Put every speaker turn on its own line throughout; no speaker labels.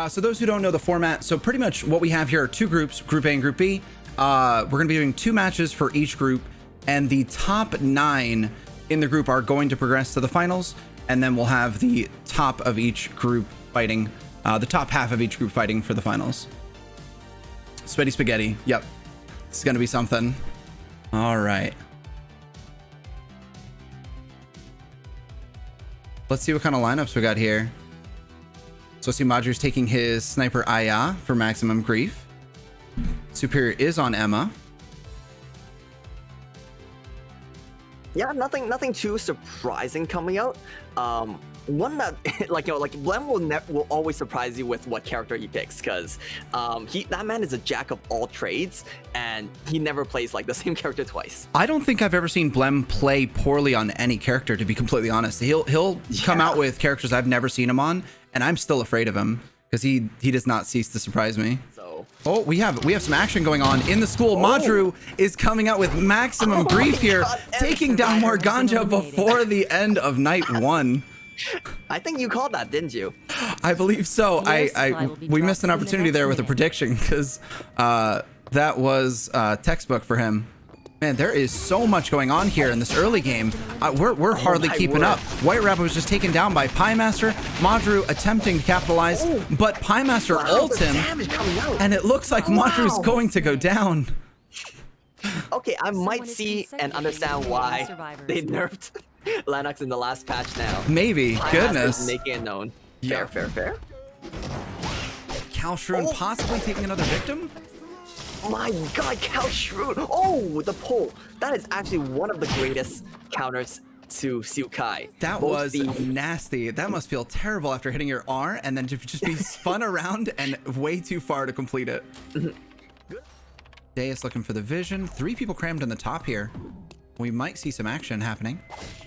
So those who don't know the format, so pretty much what we have here are two groups, Group A and Group B. We're going to be doing 2 matches for each group, and the top 9 in the group are going to progress to the finals, and then we'll have the top of each group fighting, the top half of each group fighting for the finals. Sweaty spaghetti. Yep. It's going to be something. All right. Let's see what kind of lineups we got here. So see Madru's taking his sniper Aya for maximum grief. Superior is on Emma.
Yeah, nothing too surprising coming out. One that Blem will always surprise you with what character he picks, because that man is a jack of all trades, and he never plays like the same character twice.
I don't think I've ever seen Blem play poorly on any character, to be completely honest. He'll come out with characters I've never seen him on, and I'm still afraid of him because he does not cease to surprise me. Oh, we have some action going on in the school. Madru is coming out with maximum grief here, taking down Morganja before the end of night 1.
I think you called that, didn't you?
I believe so. We missed an opportunity there with a prediction, because that was textbook for him. Man, there is so much going on here in this early game. We're hardly keeping up. White Rabbit was just taken down by Piemaster. Madru attempting to capitalize, but Piemaster ults him, and it looks like Madru's going to go down.
Okay, I might see and understand why they nerfed Lennox in the last patch now.
Maybe. Goodness.
Making it known. Fair.
Kalshrun possibly taking another victim?
My god, Kalshrun! Oh, the pull. That is actually one of the greatest counters to Xiukai.
That was nasty. That must feel terrible after hitting your R and then just be spun around and way too far to complete it. Deus looking for the vision. 3 people crammed in the top here. We might see some action happening.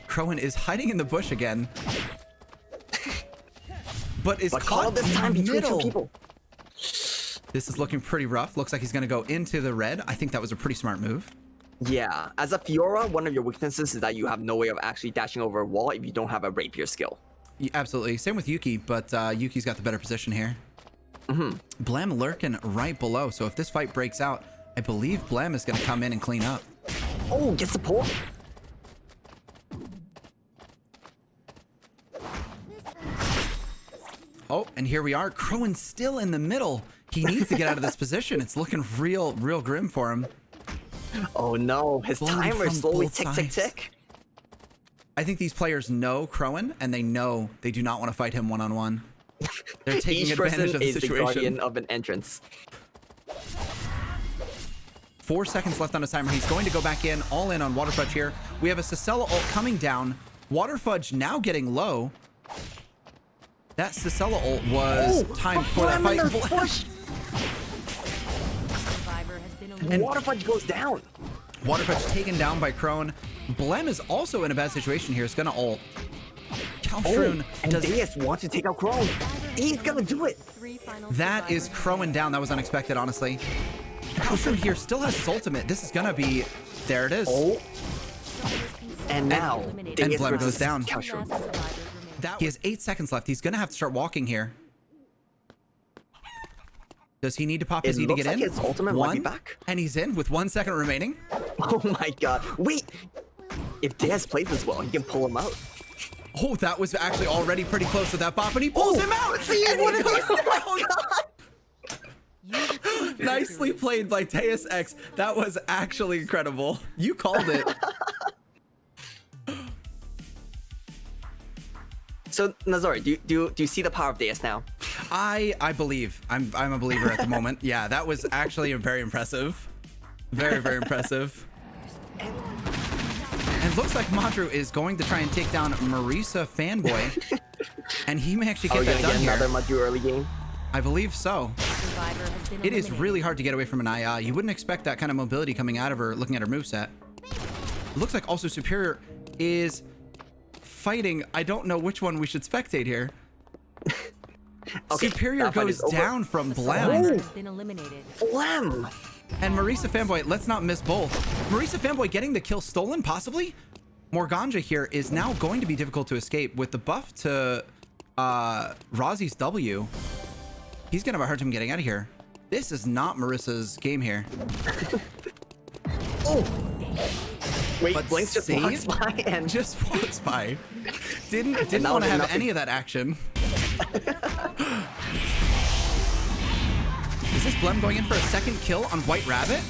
Crowan is hiding in the bush again. But is caught
this time
in the
between
middle.
2 people.
This is looking pretty rough. Looks like he's going to go into the red. I think that was a pretty smart move.
Yeah, as a Fiora, one of your weaknesses is that you have no way of actually dashing over a wall if you don't have a rapier skill.
Yeah, absolutely. Same with Yuki, but Yuki's got the better position here. Blem lurking right below. So if this fight breaks out, I believe Blem is going to come in and clean up.
Oh, gets the pull.
Oh, and here we are. Crowan's still in the middle. He needs to get out of this position. It's looking real grim for him.
Oh no, his timer is slowly tick.
I think these players know Crowan, and they know they do not want to fight him one-on-one. They're taking advantage of the situation.
The guardian of an entrance.
4 seconds left on his timer. He's going to go back in, all in on Waterfudge here. We have a Sicella ult coming down. Waterfudge now getting low. That Sicella ult was timed for that fight.
And Waterfudge goes down.
Waterfudge taken down by Crone. Blem is also in a bad situation here. He's gonna ult. Kalshrun
and Deus wants to take out Crone. He's gonna do it.
That is Crone down. That was unexpected, honestly. Kalshrun here still has his ultimate. This is gonna be... There it is.
Oh. And now,
and Blem goes down. He has 8 seconds left. He's gonna have to start walking here. Does he need to pop his E to get in?
His ultimate might be back.
And he's in with 1 second remaining.
Oh my god. Wait! If Deus plays this well, he can pull him out.
Oh, that was actually already pretty close to that bop, and he pulls him out!
See,
oh my god! Nicely played by Deus Ex. That was actually incredible. You called it.
So, Nazori, do you see the power of Deus now?
I believe. I'm a believer at the moment. Yeah, that was actually very impressive. Very impressive. And it looks like Madru is going to try and take down Marisa Fanboy. And he may actually get that done here.
Another Madru early game?
I believe so. It is really hard to get away from an Aya. You wouldn't expect that kind of mobility coming out of her looking at her moveset. It looks like also Superior is fighting. I don't know which one we should spectate here.
Okay,
Superior goes down from Blem.
Blem!
And Marisa Fanboy, let's not miss both. Marisa Fanboy getting the kill stolen, possibly? Morganja here is now going to be difficult to escape with the buff to Razi's W. He's gonna have a hard time getting out of here. This is not Marissa's game here.
Oh! Wait,
But
Blinks just walks by and
just walks by. Didn't want to have any of that action. Is this Blem going in for a second kill on White Rabbit?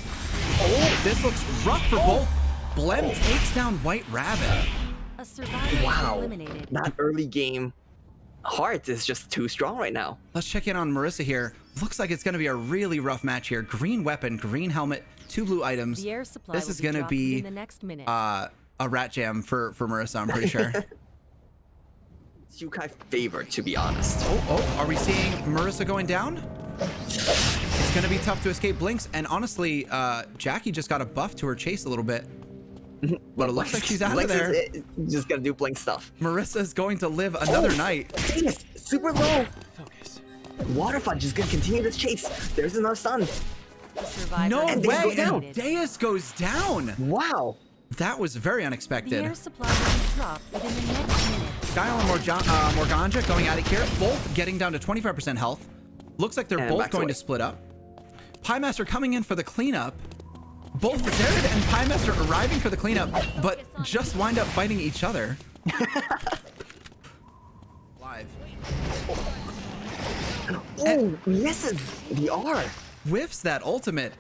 Oh, this looks rough for both. Blem takes down White Rabbit.
A survivor
wow,
eliminated.
that early game heart is just too strong right now.
Let's check in on Marissa here. Looks like it's going to be a really rough match here. Green weapon, green helmet, 2 blue items.
The air supply
This
will
is
be
going to
dropped
be
within the next minute.
a rat jam for Marissa, I'm pretty sure.
Yukai favored, to be honest.
Oh, are we seeing Marissa going down? It's going to be tough to escape Blinks. And honestly, Jackie just got a buff to her chase a little bit. But it looks like she's out of
Blinks
there.
is just gonna do Blink stuff.
Marissa's going to live another night.
Deus, super low. Focus. Waterfudge is gonna continue this chase. There's another stun.
The survivor
No
is
way!
eliminated.
And Deus goes down.
Wow.
That was very
The
unexpected.
air supply will be dropped within the next minute.
Guile and Morganja going at it here, both getting down to 25% health. Looks like they're
And
both
backs
going
away.
to split up. Pie Master coming in for the cleanup. Both Zared and Pie Master arriving for the cleanup, but just wind up fighting each other. Live.
Oh, misses the R.
Whiffs that ultimate.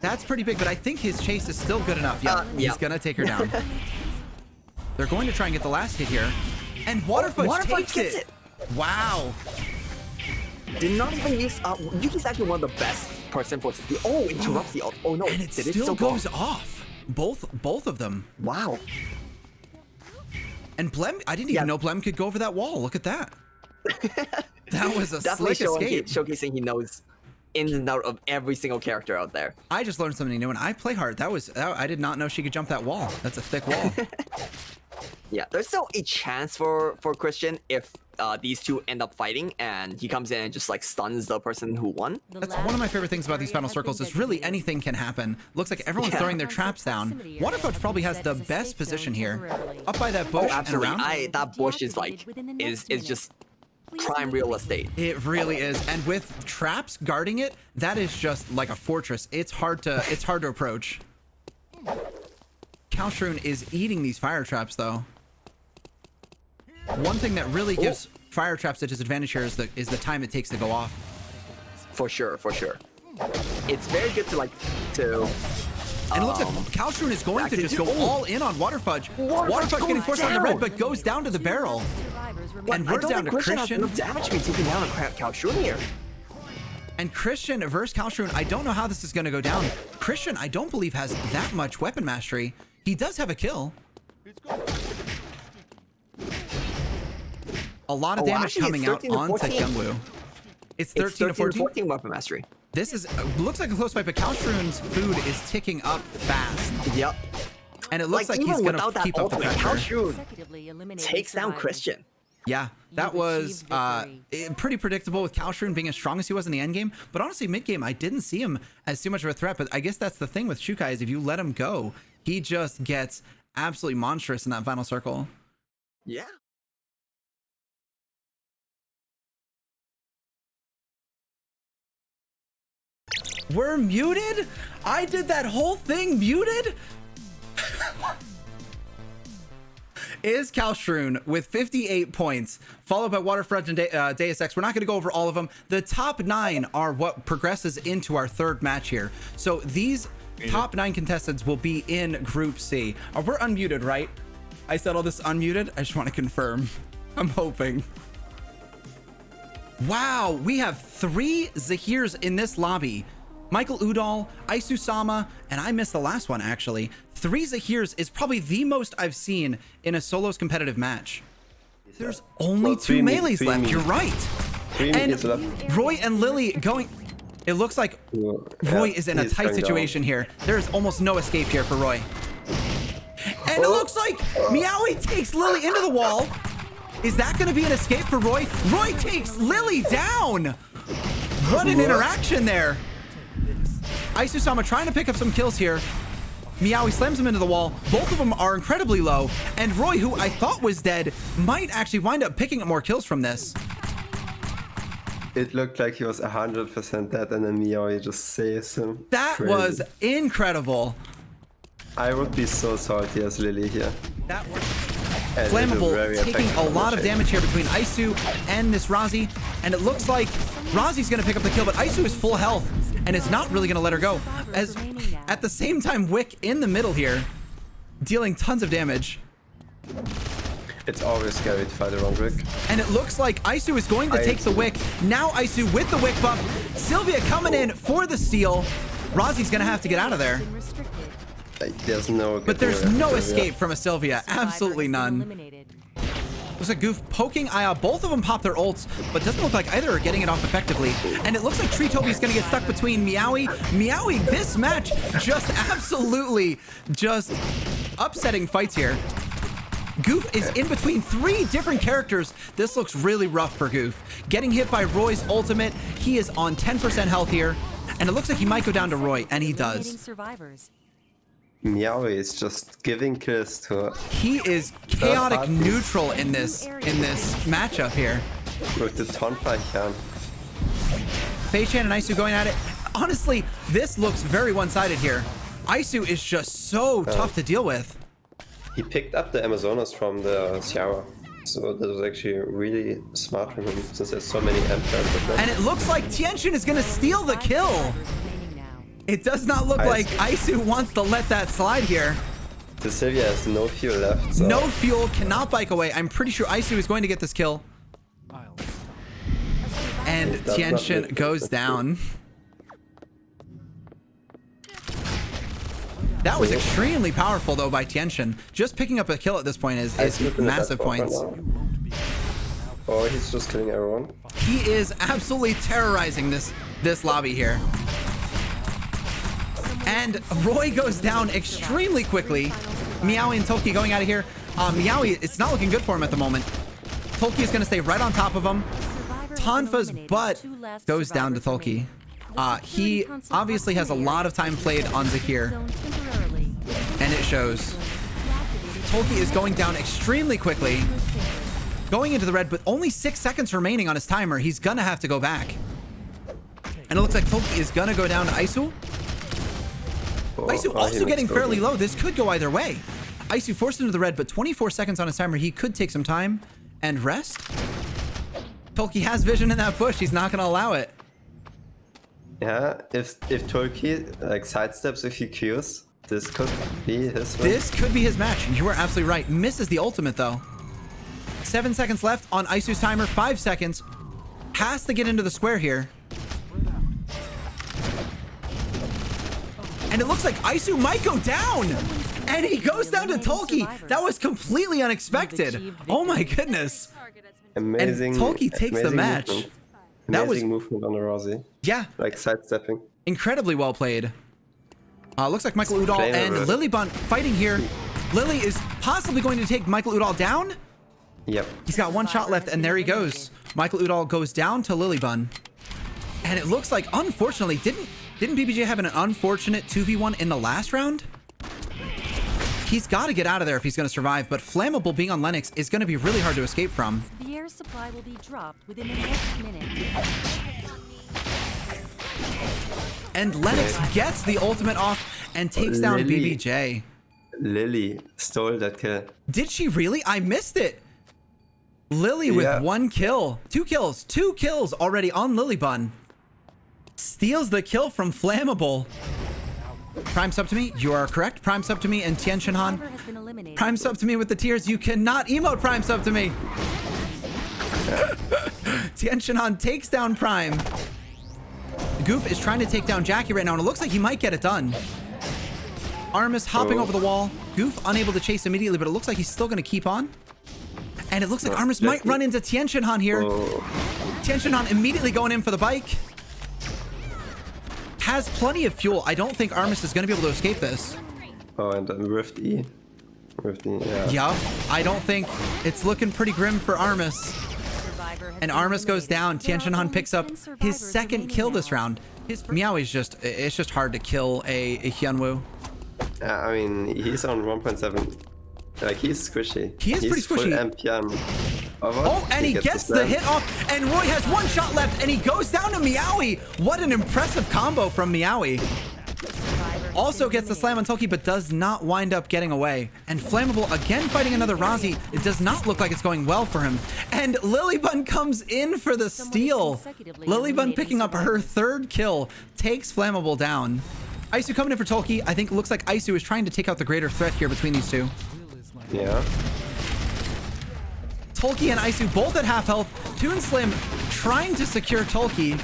That's pretty big, but I think his chase is still good enough. Yeah,
yeah.
He's gonna take her down. They're going to try and get the last hit here. And Waterfudge takes
gets
it. Wow.
Did not even use. Yuki's actually one of the best person for. Oh, interrupts the. Oh no!
And it
Did
still
go
goes off. Both of them.
Wow.
And Blem, I didn't even know Blem could go over that wall. Look at that. That was a
Definitely
slick escape.
showcasing he knows ins and out of every single character out there.
I just learned something new, and I play hard. I did not know she could jump that wall. That's a thick wall.
Yeah, there's still a chance for Christian if these two end up fighting and he comes in and just like stuns the person who won.
That's one of my favorite things about these final circles is really anything can happen. Looks like everyone's throwing their traps down. Waterfudge probably has the best position here. Up by that bush and
Absolutely.
around.
That bush is like is just prime real estate.
It really is. And with traps guarding it, that is just like a fortress. It's hard to approach. Kalshroon is eating these fire traps though. One thing that really gives fire traps a disadvantage here is the time it takes to go off.
For sure. It's very good to
And it looks like Kalshroon is going to just go all in on Waterfudge. Waterfudge getting forced on the red, but goes down to the barrel. And we're down to Christian.
Has enough damage to be taking down a Kalshroon here.
And Christian versus Kalshroon, I don't know how this is going to go down. Christian, I don't believe, has that much weapon mastery. He does have a kill. A lot of damage coming out onto Youngwoo. It's 13 to 14.
Weapon mastery.
This is looks like a close fight, but Kalshroon's food is ticking up fast.
Yep.
And it looks like he's
even
going to
without
keep
that
up the
ultimate,
pressure.
Kalshroon takes down Christian.
Yeah, that
You've
was
achieved
pretty predictable with Kalshroon being as strong as he was in the end game. But honestly, mid game, I didn't see him as too much of a threat. But I guess that's the thing with Shukai is if you let him go, he just gets absolutely monstrous in that final circle.
Yeah.
We're muted? I did that whole thing muted? Is Kalshroon with 58 points, followed by Waterfudge and Deus Ex. We're not going to go over all of them. The top 9 are what progresses into our third match here. So these top 9 contestants will be in Group C. We're unmuted, right? I said all this unmuted. I just want to confirm. I'm hoping. Wow, we have 3 Zahirs in this lobby. Michael Udall, Isusama, and I missed the last one actually. 3 Zahirs is probably the most I've seen in a solos competitive match. There's only 2 melees left, you're right. And Roy and Lily going... It looks like Roy is in a tight situation here. There's almost no escape here for Roy. And it looks like Meowie takes Lily into the wall. Is that going to be an escape for Roy? Roy takes Lily down. What an interaction there. Isusama trying to pick up some kills here. Meowie slams him into the wall. Both of them are incredibly low. And Roy, who I thought was dead, might actually wind up picking up more kills from this.
It looked like he was 100% dead, and then Miaoi just saves him.
That
Crazy.
was incredible.
I would be so salty as Lily here.
That was
And
Flammable
very
taking
effective
a
on the
lot of
chain.
damage here between Isu and this Razi, and it looks like Razi's gonna pick up the kill, but Isu is full health and is not really gonna let her go. As at the same time, Wick in the middle here, dealing tons of damage.
It's always scary to fight around Rick.
And it looks like Isu is going to take the Wick. Now Isu with the Wick buff. Sylvia coming in for the steal. Razi's gonna have to get out of there.
Been restricted.
Like, there's no.
But there's
getting
no
away from
escape from a Sylvia.
Survivor has
Absolutely
been
none.
eliminated.
Looks like Goof poking Aya. Both of them pop their ults, but doesn't look like either are getting it off effectively. And it looks like Tree Toby's gonna get stuck between Meowie. Meowie, this match just absolutely just upsetting fights here. Goof is in between 3 different characters. This looks really rough for Goof. Getting hit by Roy's ultimate. He is on 10% health here. And it looks like he might go down to Roy, and he
Eliminating
does.
survivors.
Meowie is just giving kills to her
He is chaotic neutral in this matchup here.
with the Tonfa can.
Fei-Chan and Isu going at it. Honestly, this looks very one-sided here. Isu is just so tough to deal with.
He picked up the Amazonas from the Xiao. So that was actually really smart from him, since there's so many MP.
And it looks like Tianxin is going to steal the kill.
Survivors remaining now.
It does not look like Isu wants to let that slide here.
The Sylvia has no fuel left. So
No fuel, cannot bike away. I'm pretty sure Isu is going to get this kill. And
That's not
Tianxin
good.
goes down. That was extremely powerful, though, by Tianxin. Just picking up a kill at this point is massive points.
Oh, he's just killing everyone.
He is absolutely terrorizing this lobby here. And Roy goes down extremely quickly. Meowie and Toki going out of here. Meowie, it's not looking good for him at the moment. Toki is going to stay right on top of him. Tonfa's butt goes down to Toki. He obviously has a lot of time played on Zakir, and it shows. Toki is going down extremely quickly. Going into the red, but only 6 seconds remaining on his timer. He's gonna have to go back. And it looks like Toki is gonna go down to Isu. Isu also getting fairly low. This could go either way. Isu forced into the red, but 24 seconds on his timer. He could take some time and rest. Toki has vision in that bush. He's not gonna allow it.
Yeah, if Turkey like sidesteps a few Qs, this could be his win.
This could be his match. You are absolutely right. Misses the ultimate though. 7 seconds left on Isu's timer. 5 seconds. Has to get into the square here. And it looks like Isu might go down. And he goes down to Toki. That was completely unexpected. Oh my goodness.
Amazing.
And Toki takes the
amazing
match.
movement.
That was-
Amazing movement on the Rosie.
Yeah,
Like sidestepping.
incredibly well played. Looks like Michael Udall and Lilybun fighting here. Lily is possibly going to take Michael Udall down.
Yep.
He's got 1 shot left, and there he goes. Michael Udall goes down to Lilybun. And it looks like, unfortunately, didn't BBJ have an unfortunate 2v1 in the last round? He's got to get out of there if he's going to survive, but Flammable being on Lennox is going to be really hard to escape from.
The air supply will be dropped within the next minute.
And Lennox gets the ultimate off and takes down
Lily.
BBJ.
Lily stole that kill.
Did she really? I missed it. Lily with
Yeah.
1 kill. 2 kills. 2 kills already on Lilybun. Steals the kill from Flammable. Prime sub to me. You are correct. Prime sub to me and Tianxin Han.
Survivor has been eliminated.
Prime sub to me with the tears. You cannot emote Prime sub to me. Tianxin Han takes down Prime. Goof is trying to take down Jackie right now, and it looks like he might get it done. Armis hopping over the wall. Goof unable to chase immediately, but it looks like he's still going to keep on. And it looks like Armis might run into Tianxin Han here. Tianxin Han immediately going in for the bike. Has plenty of fuel. I don't think Armis is going to be able to escape this.
Oh, and Rift E. Rift E, yeah.
Yeah, I don't think it's looking pretty grim for Armis.
Survivor has
And
been
Armis goes
eliminated.
down.
There are
Tianxin Han
only
picks up
10
his
survivors
second
remaining
kill
now.
this round. His Meow is just, it's just hard to kill a Hyunwoo.
I mean, he's on 1.7. Like, he's squishy.
He is
he's
pretty squishy.
Full MPM.
Oh, and he gets the hit off, and Roy has one shot left, and he goes down to Meowie. What an impressive combo from Meowie. Also gets the slam on Toki, but does not wind up getting away. And Flammable again fighting another Razi. It does not look like it's going well for him. And Lilybun comes in for the steal. Lilybun picking up her 3rd kill, takes Flammable down. Isu coming in for Toki. I think it looks like Isu is trying to take out the greater threat here between these two.
Yeah.
Tolki and Isu both at half health. Toon Slim trying to secure Tolki.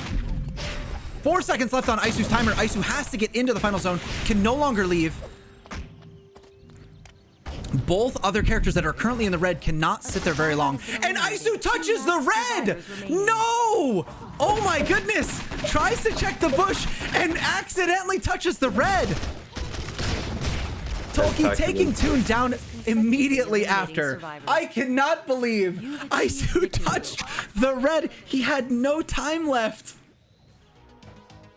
4 seconds left on Isu's timer. Isu has to get into the final zone. Can no longer leave. Both other characters that are currently in the red cannot sit there very long. And Isu touches the red! No! Oh my goodness! Tries to check the bush and accidentally touches the red. Tolki taking Toon down immediately after. I cannot believe Isu touched the red. He had no time left.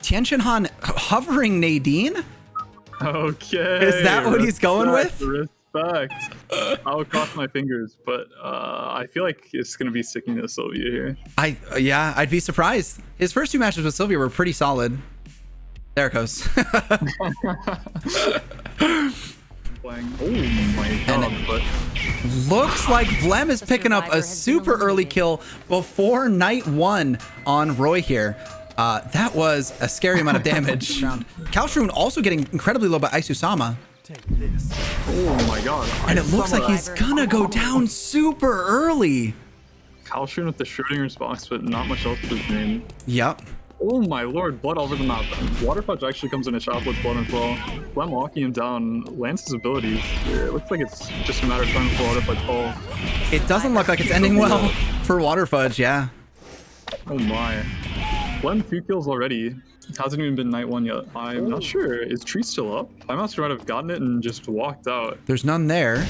Tianxin Han hovering Nadine?
Okay.
Is that what he's going with?
Respect. I'll cross my fingers, but I feel like it's going to be sticking to Sylvia here.
Yeah, I'd be surprised. His first 2 matches with Sylvia were pretty solid. There it goes.
Oh my god, but
looks like Blem is picking up a super early kill before night 1 on Roy here. That was a scary amount of damage. Kalshrun also getting incredibly low by Isusama.
oh my god.
And it looks like he's gonna go down super early.
Kalshrun with the Schrodinger's box, but not much else with his name.
Yep.
Oh my lord, blood all over the map. Waterfudge actually comes in a shot with blood as well. Blem walking him down, lands his abilities. It looks like it's just a matter of time before Waterfudge falls.
It doesn't look like it's ending well for Waterfudge, yeah.
Oh my. Blem 2 kills already. It hasn't even been night 1 yet. I'm not sure. Is Tree still up? I must might have gotten it and just walked out.
There's none there.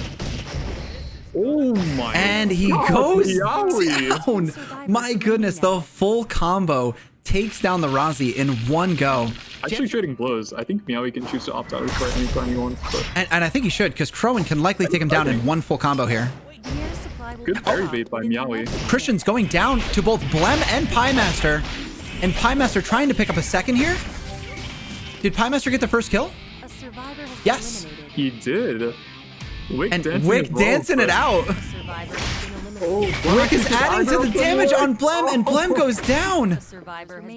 Oh my.
And he
god,
goes
Yowie.
down. My goodness, the full combo takes down the Razi in one go.
Actually trading blows. I think Meowie can choose to opt out of fight anytime he wants. But
And I think he should, because Crowan can likely take him down in one full combo here.
good parry bait by Meowie.
Christian's going down to both Blem and Piemaster. And Piemaster trying to pick up a second here. Did Piemaster get the first kill? Yes.
He did. Wick
And
dancing
Wick
as well,
dancing it
but-
out.
Oh,
Wick is adding to the damage on Blem, and Blem goes down.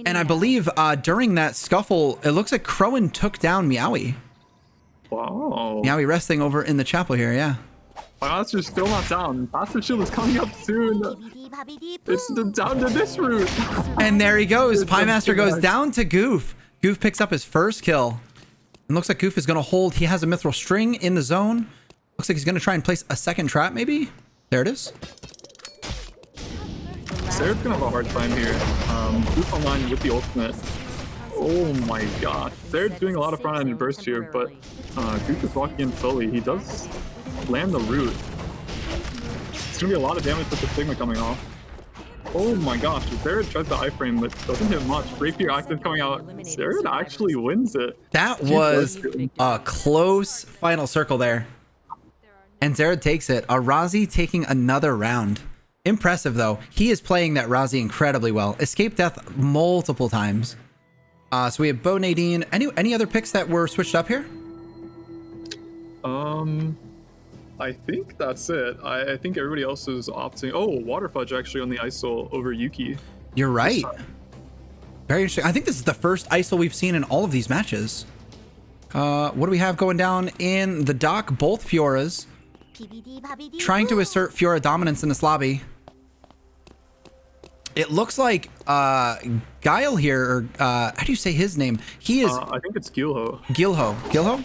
And I believe during that scuffle, it looks like Crowan took down Meowie.
Wow.
Meowie resting over in the chapel here, yeah.
My master's still not down. Master Shield is coming up soon. It's down to this route.
And there he goes. Piemaster goes down to Goof. Goof picks up his first kill. And looks like Goof is going to hold. He has a mithril string in the zone. Looks like he's going to try and place a second trap, maybe. There it is.
Sarah's gonna have a hard time here. Goof online with the ultimate. Oh my god. Sarah's doing a lot of front-ended burst here, but Goof is walking in fully. He does land the root. It's gonna be a lot of damage with the Sigma coming off. Oh my gosh, Sarah tried the iframe, but doesn't hit much. Rapier active coming out. Sarah actually wins it.
That was a close final circle there. And Zerad takes it. Arazi taking another round. Impressive, though. He is playing that Razi incredibly well. Escape death multiple times. So we have Bo Nadine. Any other picks that were switched up here?
I think that's it. I think everybody else is opting. Oh, Waterfudge actually on the ISOL over Yuki.
You're right. Very interesting. I think this is the first ISOL we've seen in all of these matches. What do we have going down in the dock? Both Fioras trying to assert Fiora dominance in this lobby. It looks like Guile here, or how do you say his name? He is
I think it's Gilho.
Gilho?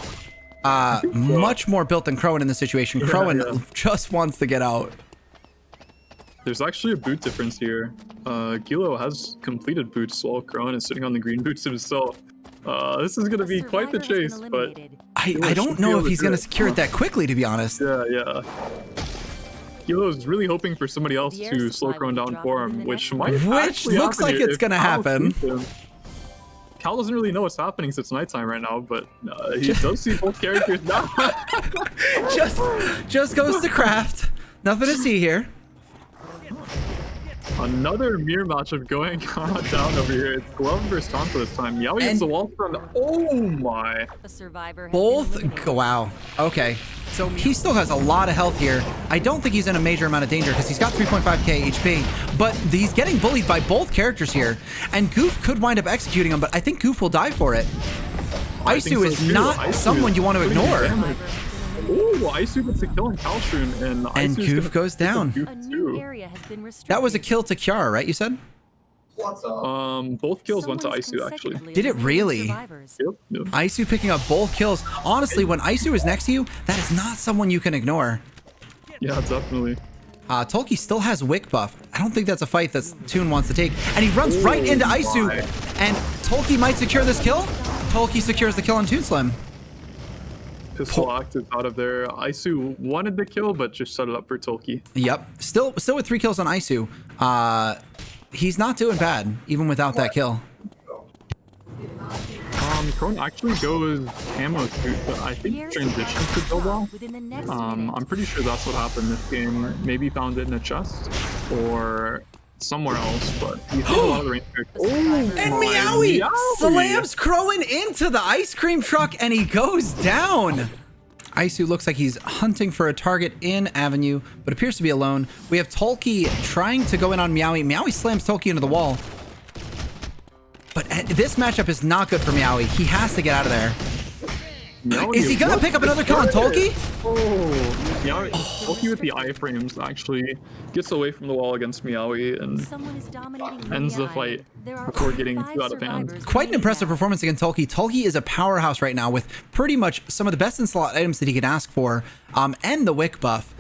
Much more built than Crowan in this situation. Crowan just wants to get out.
There's actually a boot difference here. Gilho has completed boots while Crowan is sitting on the green boots himself. This is going to be quite the chase, but
I don't know if he's going to secure it that quickly, to be honest.
Yeah. Gilho's really hoping for somebody else to slow Crowan down for him, which might actually
looks
happen
like
here
it's
if
going to
Cal
happen.
keeps him. Cal doesn't really know what's happening since it's nighttime right now, but he does see both characters now.
just goes to craft. Nothing to see here.
Another mirror matchup going down over here. It's Glove versus Tonka this time. Meowie gets the wall from the... Oh my.
A survivor has
Both.
been eliminated.
Wow. Okay. So he still has a lot of health here. I don't think he's in a major amount of danger because he's got 3.5k HP, but he's getting bullied by both characters here. And Goof could wind up executing him, but I think Goof will die for it.
I think
Isu
so
is
too.
not
Isu
someone you want to
putting
ignore.
damage. Ooh, Isu gets a kill on Kalstroon, and Isu's
Goof
gonna
goes
pick up
down.
Goof
A new
too.
area has been restricted.
That was a kill to Kiara, right? You said?
Both kills went to
Someone's
Isu actually.
consecutively
Did it
eliminated
really?
survivors.
Yep.
Isu picking up both kills. Honestly, when Isu is next to you, that is not someone you can ignore.
Yeah, definitely.
Tolki still has Wick buff. I don't think that's a fight that Toon wants to take. And he runs right into Isu.
my.
And Tolki might secure this kill. Tolki secures the kill on Toon Slim.
Pistol active out of there. Isu wanted the kill, but just set it up for Tolki.
Yep. Still with 3 kills on Isu. He's not doing bad, even without that kill.
Crone actually goes camo suit, but I think
Here's
transition could go well.
Within the next minute.
I'm pretty sure that's what happened this game. Maybe found it in a chest or somewhere else, but he's doing a lot of the range characters.
And Meowie slams Crowan into the ice cream truck and he goes down. Isu looks like he's hunting for a target in Avenue, but appears to be alone. We have Tolki trying to go in on Meowie. Meowie slams Tolki into the wall. But this matchup is not good for Meowie. He has to get out of there.
Meowie,
Is he gonna pick up another kill on Tolki?
Oh, Meowie, Tolki with the iframes actually gets away from the wall against Meowie and
Someone is dominating
ends the
AI.
fight
There are
before getting
5
too out of hand.
survivors
Quite an
remaining
impressive
now.
performance against Tolki. Tolki is a powerhouse right now with pretty much some of the best in slot items that he can ask for, and the Wick buff.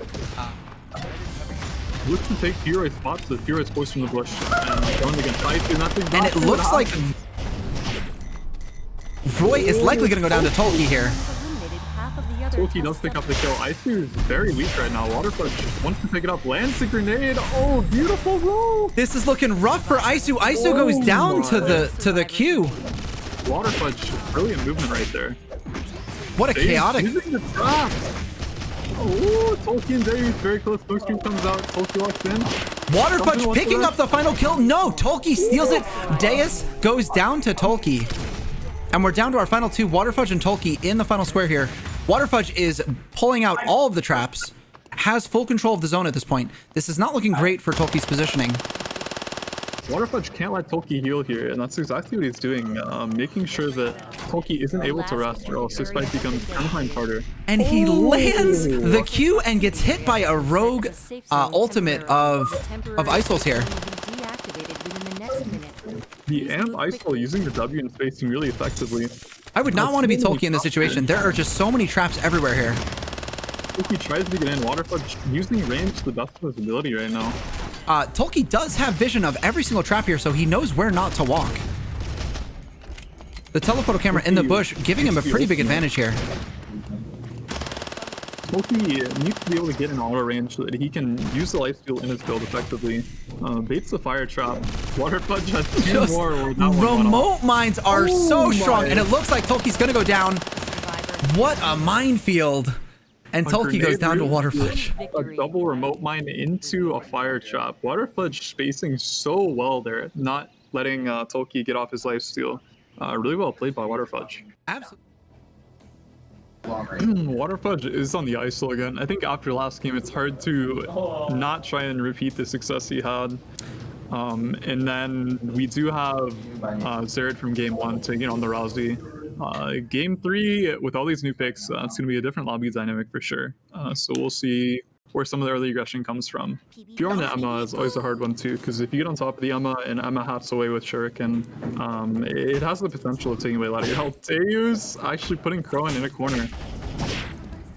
Looks to take Hero's spots, so Hero's close from the bush and going against Isu. That's exactly
And it
what
looks like
happened.
Roy is likely going to go down to Tolki here.
Eliminated half of the other
Tolki does pick up the kill. Isu is very weak right now. Waterfudge wants to pick it up, lands the grenade. Oh, beautiful roll!
This is looking rough for Isu. Isu goes down to the Q.
Waterfudge, brilliant movement right there.
What a chaotic.
Using the trap. Oh, Tolki and Deus very close. No stream comes out. Tolki walks in.
Waterfudge picking up the final kill. No, Tolki steals it. Deus goes down to Tolki. And we're down to our final 2, Waterfudge and Tolki in the final square here. Waterfudge is pulling out all of the traps, has full control of the zone at this point. This is not looking great for Tolki's positioning.
Waterfudge can't let Tolki heal here, and that's exactly what he's doing, making sure that Tolki isn't able to rest, or else this fight becomes 10 times harder.
And he lands the Q and gets hit by a rogue ultimate of Isol's here.
Deactivated within the next minute.
The Amp Isol using the W and spacing really effectively.
I would not want to be Tolki in this situation. There are just so many traps everywhere here.
Tolki tries to get in. Waterfudge using range to the best of his ability right now.
Tolki does have vision of every single trap here, so he knows where not to walk. The telephoto camera in the bush giving him a pretty big advantage here.
Tolki needs to be able to get in auto range so that he can use the lifesteal in his build effectively. Baits the fire trap. Waterfudge has 2
Just
more. Where that one went off.
remote mines are so
Oh
strong,
my.
and it looks like Tolki's gonna go down.
Survivor.
What a minefield! And Tolki goes down to Waterfudge.
A double remote mine into a fire trap. Waterfudge spacing so well there, not letting Tolki get off his lifesteal. Really well played by Waterfudge.
Absolutely.
Waterfudge is on the ISO again. I think after last game, it's hard to not try and repeat the success he had. And then we do have Zerid from game 1 taking on the Rousey. Game 3, with all these new picks, it's going to be a different lobby dynamic for sure. So we'll see where some of the early aggression comes from. Bjorn to Emma is always a hard one too, because if you get on top of the Emma and Emma hats away with Shuriken, it has the potential of taking away a lot of your health. Deus actually putting Crowan in a corner.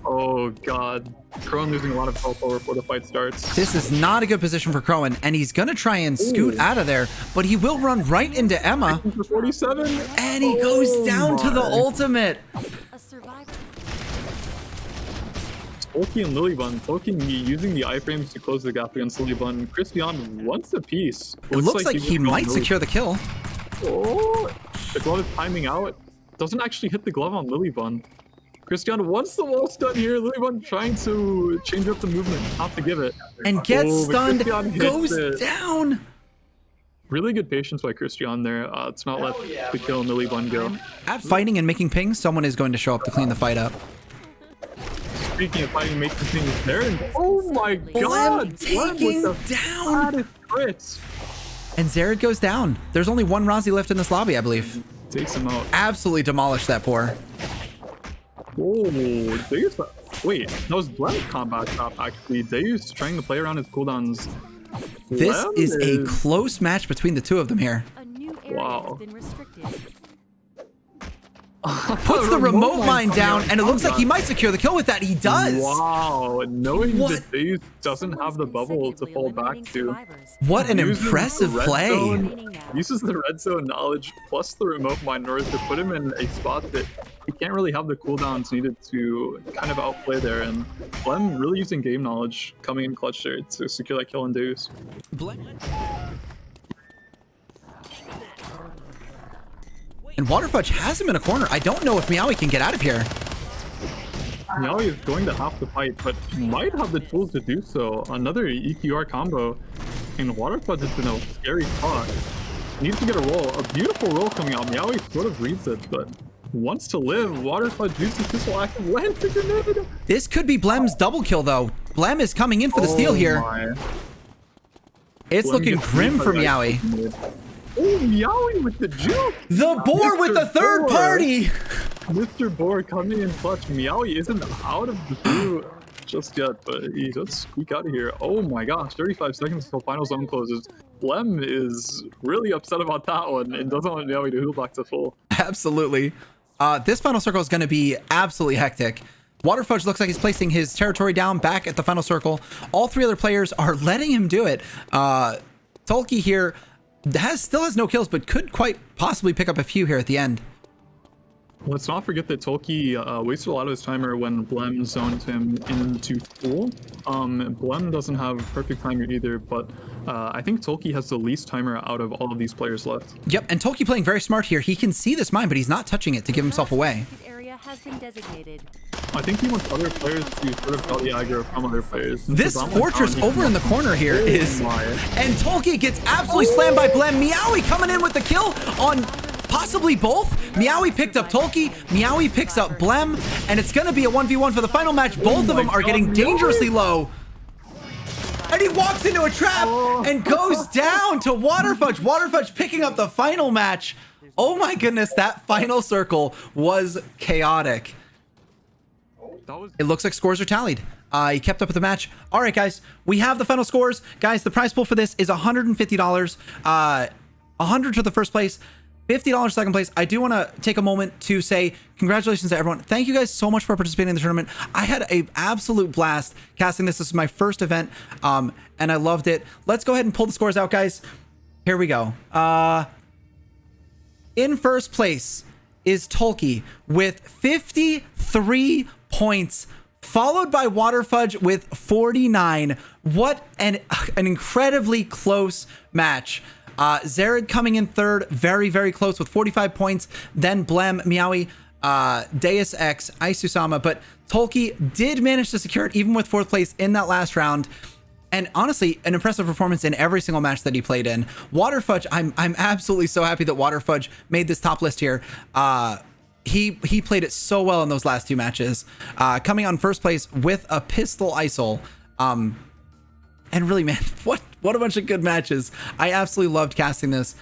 Oh god. Crowan losing a lot of health before the fight starts.
This is not a good position for Crowan, and he's gonna try and scoot out of there, but he will run right into Emma,
For 47.
and he goes down to the ultimate.
A survivor.
Tolki and Lilybun. Tolki using the iframes to close the gap against Lilybun. Christian once a piece.
It looks like he might secure the kill.
Oh, the glove is timing out. Doesn't actually hit the glove on Lilybun. Christian wants the wall stun here. Lilybun trying to change up the movement, not to give it.
And gets
Oh, but
stunned,
Christian hits
goes
it.
down.
Really good patience by Christian there. It's not let the kill Lilybun go.
At fighting and making pings, someone is going to show up to clean the fight up.
Speaking of fighting, make the things there. And oh my god!
taking
Blem with the
down.
fattest crits.
And Zared goes down. There's only one Rozzy left in this lobby, I believe.
Takes him out.
Absolutely demolished that poor.
Oh, Deus. Wait, that was Blem's combat stop actually. Deus trying to play around his cooldowns.
This
Blem
is a close match between the two of them here.
A new area
Wow.
has been restricted.
Puts the remote mine down, and it looks like he
might.
might secure the kill with that. He does.
Wow, knowing
What?
that Deus doesn't have the bubble to fall back to.
What an
Uses
impressive
the red
play.
zone- uses the red zone knowledge plus the remote mine in order to put him in a spot that he can't really have the cooldowns needed to kind of outplay there. And Blem really using game knowledge coming in clutch there to secure that kill on Deus.
And Waterfudge has him in a corner. I don't know if Meowie can get out of here.
Now he's going to have to fight, but might have the tools to do so. Another EQR combo, and Waterfudge is in a scary spot. Needs to get a roll. A beautiful roll coming out. Meowie sort of reads it, but wants to live. Waterfudge uses this active land the grenade.
This could be Blem's double kill, though. Blem is coming in for the steal here.
My.
It's
Blem
looking
gets
grim
beat
for
by that
Meowie.
grenade. Oh, Meowie with the juke.
The boar with the third
Boar.
party.
Mr. Boar coming in clutch. Meowie isn't out of the blue just yet, but he does squeak out of here. Oh my gosh, 35 seconds until final zone closes. Blem is really upset about that one and doesn't want Meowie to heal back to full.
Absolutely. This final circle is going to be absolutely hectic. Waterfudge looks like he's placing his territory down back at the final circle. All three other players are letting him do it. Tolkien here still has no kills, but could quite possibly pick up a few here at the end.
Let's not forget that Tolkien wasted a lot of his timer when Blem zoned him into full. Blem doesn't have perfect timer either, but I think Tolkien has the least timer out of all of these players left.
Yep, and Tolkien playing very smart here. He can see this mine, but he's not touching it to give himself away.
Area has been designated.
I think he wants other players to sort of draw the aggro from other players.
This
Because
fortress over in the corner here is...
my.
And Tolkien gets absolutely slammed by Blem. Meowie coming in with the kill on possibly both. Meowie picked up Tolkien. Meowie picks up Blem. And it's going to be a 1v1 for the final match. Both of them are getting dangerously low. And he walks into a trap and goes down to Waterfudge. Waterfudge picking up the final match. Oh my goodness, that final circle was chaotic. It looks like scores are tallied. He kept up with the match. All right, guys, we have the final scores. Guys, the prize pool for this is $150. 100 to the first place, $50 second place. I do want to take a moment to say congratulations to everyone. Thank you guys so much for participating in the tournament. I had an absolute blast casting this. This is my first event, and I loved it. Let's go ahead and pull the scores out, guys. Here we go. In first place is Tolkien with 53 points, followed by Waterfudge with 49. What an incredibly close match. Zared coming in third, very, very close with 45 points. Then Blem, Meowie, Deus Ex, Isusama. But Tolkien did manage to secure it even with fourth place in that last round. And honestly, an impressive performance in every single match that he played in. Waterfudge, I'm absolutely so happy that Waterfudge made this top list here. He played it so well in those last two matches. Coming on first place with a pistol ISOL. And really, man, what a bunch of good matches. I absolutely loved casting this.